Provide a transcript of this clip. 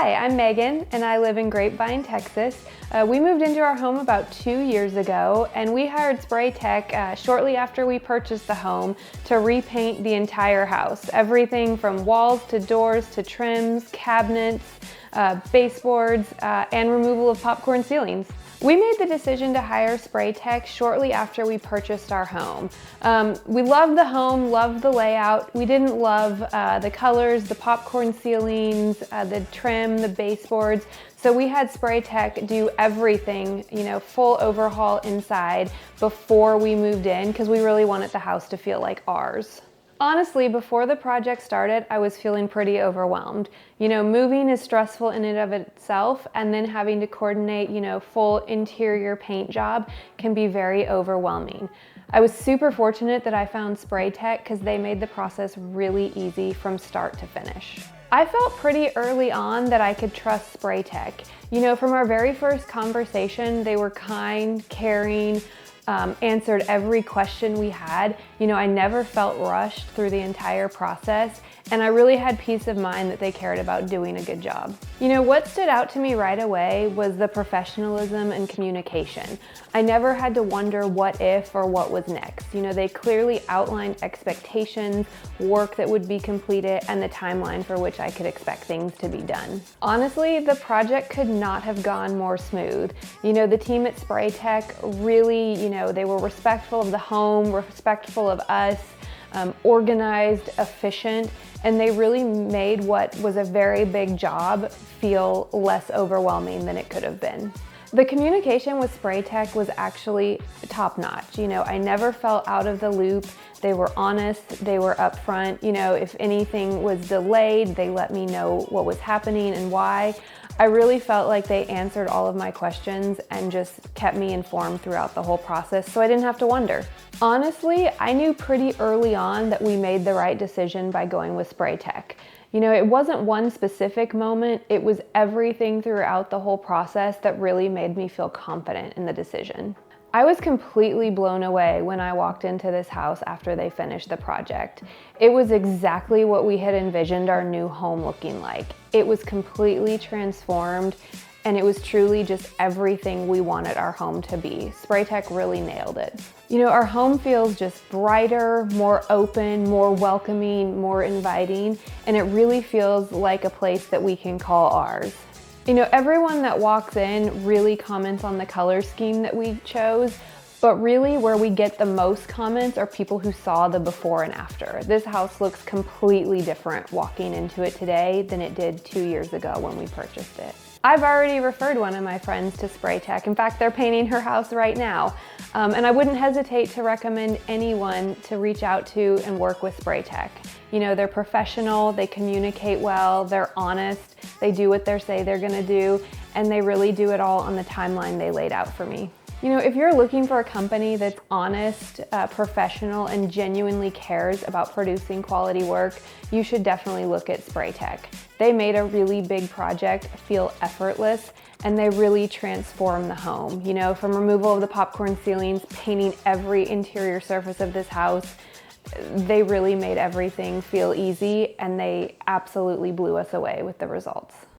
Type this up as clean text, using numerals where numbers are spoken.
Hi, I'm Megan and I live in Grapevine, Texas. We moved into our home about 2 years ago and we hired Spray Tech shortly after we purchased the home to repaint the entire house. Everything from walls to doors to trims, cabinets, baseboards, and removal of popcorn ceilings. We made the decision to hire Spray Tech shortly after we purchased our home. We loved the home, loved the layout. We didn't love the colors, the popcorn ceilings, the trim, the baseboards. So we had Spray Tech do everything, full overhaul inside before we moved in because we really wanted the house to feel like ours. Honestly, before the project started, I was feeling pretty overwhelmed. Moving is stressful in and of itself, and then having to coordinate, full interior paint job can be very overwhelming. I was super fortunate that I found Spray Tech because they made the process really easy from start to finish. I felt pretty early on that I could trust Spray Tech. From our very first conversation, they were kind, caring, answered every question we had. I never felt rushed through the entire process, and I really had peace of mind that they cared about doing a good job. What stood out to me right away was the professionalism and communication. I never had to wonder what if or what was next. They clearly outlined expectations, work that would be completed, and the timeline for which I could expect things to be done. Honestly, the project could not have gone more smooth. The team at Spray Tech really, they were respectful of the home, respectful of us, organized, efficient, and they really made what was a very big job feel less overwhelming than it could have been. The communication with Spray Tech was actually top-notch. I never felt out of the loop. They were honest, they were upfront. If anything was delayed, they let me know what was happening and why. I really felt like they answered all of my questions and just kept me informed throughout the whole process, so I didn't have to wonder. Honestly, I knew pretty early on that we made the right decision by going with Spray Tech. It wasn't one specific moment, it was everything throughout the whole process that really made me feel confident in the decision. I was completely blown away when I walked into this house after they finished the project. It was exactly what we had envisioned our new home looking like. It was completely transformed, and it was truly just everything we wanted our home to be. Spray Tech really nailed it. Our home feels just brighter, more open, more welcoming, more inviting, and it really feels like a place that we can call ours. Everyone that walks in really comments on the color scheme that we chose, but really where we get the most comments are people who saw the before and after. This house looks completely different walking into it today than it did 2 years ago when we purchased it. I've already referred one of my friends to Spray Tech. In fact, they're painting her house right now. And I wouldn't hesitate to recommend anyone to reach out to and work with Spray Tech. They're professional, they communicate well, they're honest, they do what they say they're gonna do, and they really do it all on the timeline they laid out for me. If you're looking for a company that's honest, professional, and genuinely cares about producing quality work, you should definitely look at Spray Tech. They made a really big project feel effortless, and they really transformed the home. From removal of the popcorn ceilings, painting every interior surface of this house, they really made everything feel easy, and they absolutely blew us away with the results.